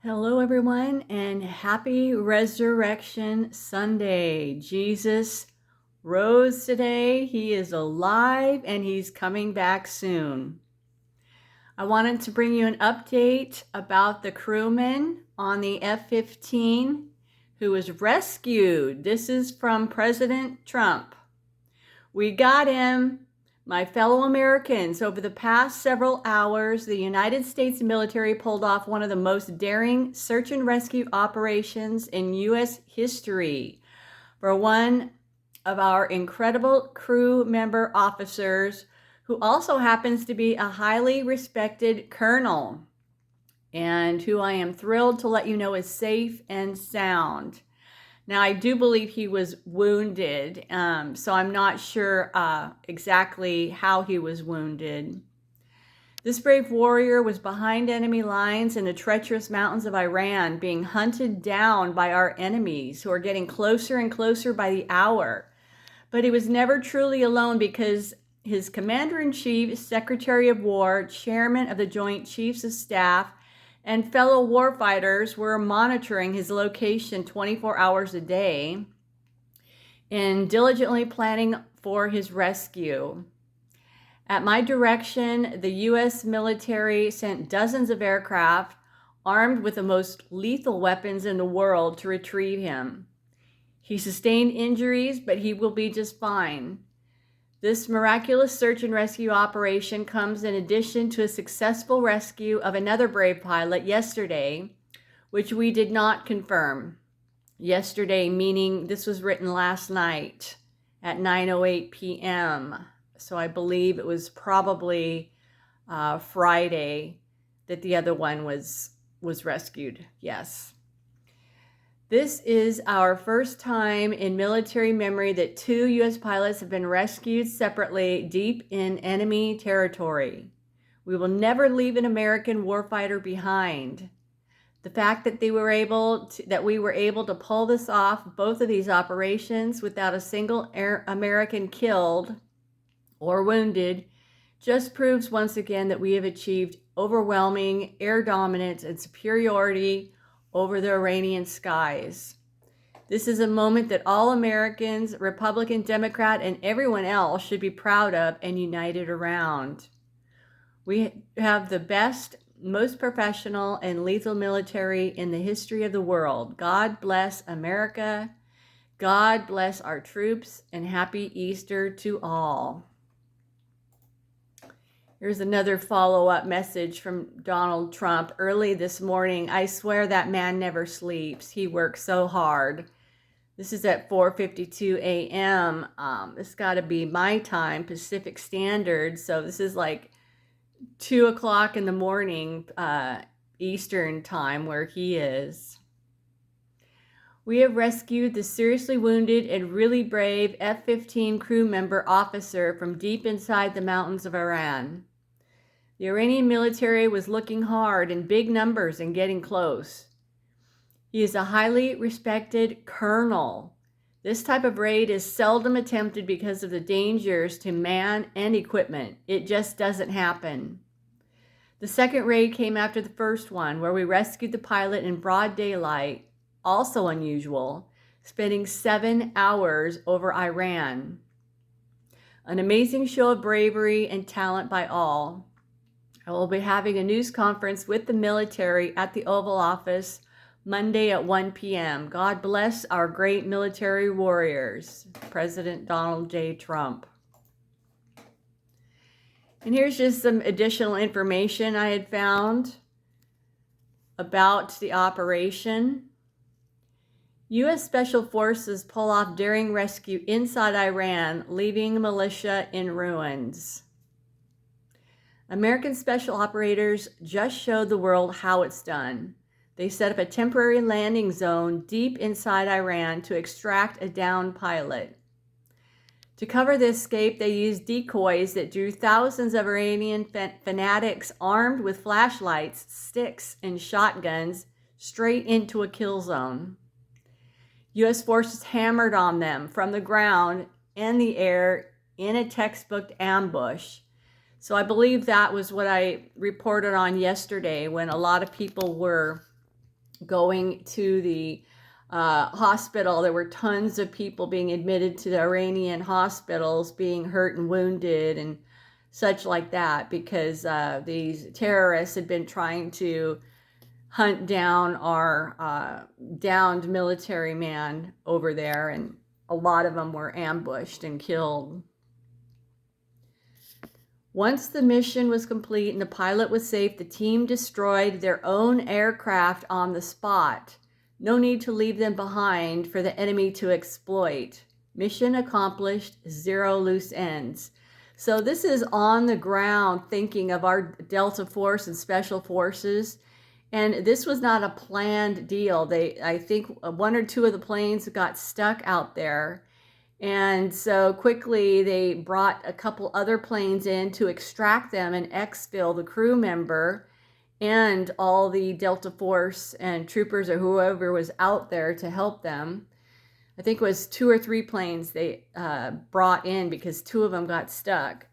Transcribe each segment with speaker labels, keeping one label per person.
Speaker 1: Hello, everyone, and happy Resurrection Sunday. Jesus rose today. He is alive and he's coming back soon. I wanted to bring you an update about the crewman on the F-15 who was rescued. This is from President Trump. We got him. My fellow Americans, over the past several hours, the United States military pulled off one of the most daring search and rescue operations in U.S. history for one of our incredible crew member officers, who also happens to be a highly respected colonel, and who I am thrilled to let you know is safe and sound. Now, I do believe he was wounded, so I'm not sure exactly how he was wounded. This brave warrior was behind enemy lines in the treacherous mountains of Iran, being hunted down by our enemies, who are getting closer and closer by the hour. But he was never truly alone, because his Commander-in-Chief, Secretary of War, Chairman of the Joint Chiefs of Staff, and fellow warfighters were monitoring his location 24 hours a day and diligently planning for his rescue. At my direction, the U.S. military sent dozens of aircraft armed with the most lethal weapons in the world to retrieve him. He sustained injuries, but he will be just fine. This miraculous search and rescue operation comes in addition to a successful rescue of another brave pilot yesterday, which we did not confirm. Yesterday, meaning this was written last night at 9:08 p.m. So I believe it was probably Friday that the other one was rescued. Yes. This is our first time in military memory that 2 U.S. pilots have been rescued separately deep in enemy territory. We will never leave an American warfighter behind. The fact that we were able to pull this off, both of these operations, without a single American killed or wounded, just proves once again that we have achieved overwhelming air dominance and superiority over the Iranian skies. This is a moment that all Americans, Republican, Democrat, and everyone else should be proud of and united around. We have the best, most professional, and lethal military in the history of the world. God bless America. God bless our troops, and happy Easter to all. Here's another follow-up message from Donald Trump early this morning. I swear that man never sleeps. He works so hard. This is at 4:52 a.m. This got to be my time, Pacific Standard. So this is like 2 o'clock in the morning, Eastern time, where he is. We have rescued the seriously wounded and really brave F-15 crew member officer from deep inside the mountains of Iran. The Iranian military was looking hard in big numbers and getting close. He is a highly respected colonel. This type of raid is seldom attempted because of the dangers to man and equipment. It just doesn't happen. The second raid came after the first one, where we rescued the pilot in broad daylight, also unusual, spending 7 hours over Iran. An amazing show of bravery and talent by all. I will be having a news conference with the military at the Oval Office Monday at 1 p.m. God bless our great military warriors. President Donald J. Trump. And here's just some additional information I had found about the operation. U.S. Special Forces pull off daring rescue inside Iran, leaving militia in ruins. American special operators just showed the world how it's done. They set up a temporary landing zone deep inside Iran to extract a downed pilot. To cover the escape, they used decoys that drew thousands of Iranian fanatics armed with flashlights, sticks, and shotguns straight into a kill zone. U.S. forces hammered on them from the ground and the air in a textbook ambush. So I believe that was what I reported on yesterday, when a lot of people were going to the hospital. There were tons of people being admitted to the Iranian hospitals, being hurt and wounded and such like that, because these terrorists had been trying to hunt down our downed military man over there, and a lot of them were ambushed and killed. Once the mission was complete and the pilot was safe, the team destroyed their own aircraft on the spot. No need to leave them behind for the enemy to exploit. Mission accomplished, 0 loose ends. So this is on the ground thinking of our Delta Force and Special Forces. And this was not a planned deal. I think 1 or 2 of the planes got stuck out there. And so quickly they brought a couple other planes in to extract them and exfil the crew member and all the Delta Force and troopers or whoever was out there to help them. I think it was 2 or 3 planes they brought in because 2 of them got stuck.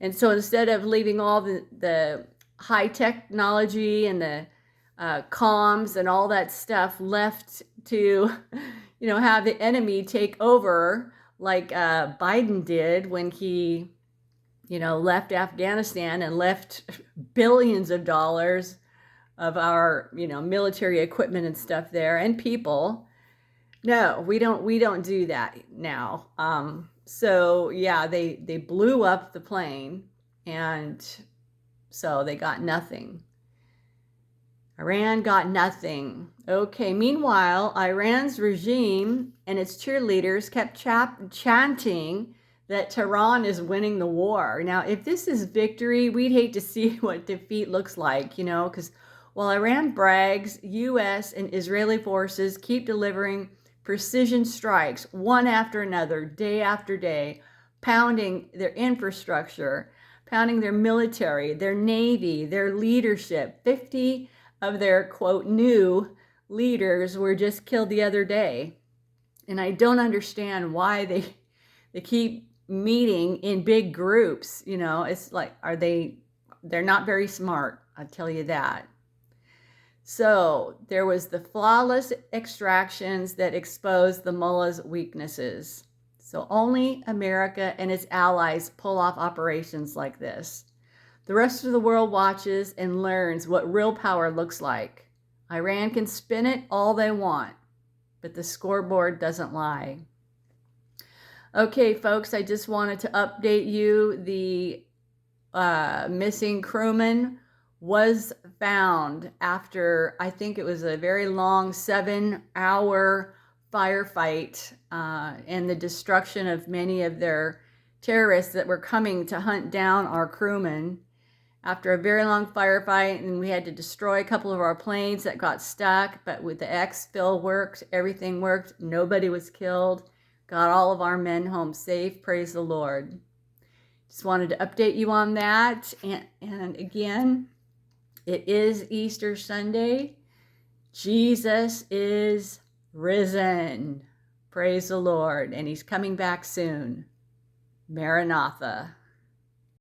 Speaker 1: And so instead of leaving all the high technology and the comms and all that stuff left to, have the enemy take over, like Biden did when he, left Afghanistan and left billions of dollars of our, military equipment and stuff there and people. No, we don't do that now. So yeah, they blew up the plane, and so they got nothing. Iran got nothing. Okay, meanwhile, Iran's regime and its cheerleaders kept chanting that Tehran is winning the war. Now, if this is victory, we'd hate to see what defeat looks like, because while Iran brags, U.S. and Israeli forces keep delivering precision strikes one after another, day after day, pounding their infrastructure, pounding their military, their navy, their leadership. 50 of their, quote, new leaders were just killed the other day. And I don't understand why they keep meeting in big groups. It's like, they're not very smart, I'll tell you that. So there was the flawless extractions that exposed the mullah's weaknesses. So only America and its allies pull off operations like this. The rest of the world watches and learns what real power looks like. Iran can spin it all they want, but the scoreboard doesn't lie. Okay, folks, I just wanted to update you. The missing crewman was found after, I think it was a very long 7-hour firefight and the destruction of many of their terrorists that were coming to hunt down our crewmen. After a very long firefight, and we had to destroy a couple of our planes that got stuck, but with the exfil worked, everything worked, nobody was killed, got all of our men home safe, praise the Lord. Just wanted to update you on that. And again, it is Easter Sunday. Jesus is risen. Praise the Lord. And he's coming back soon. Maranatha.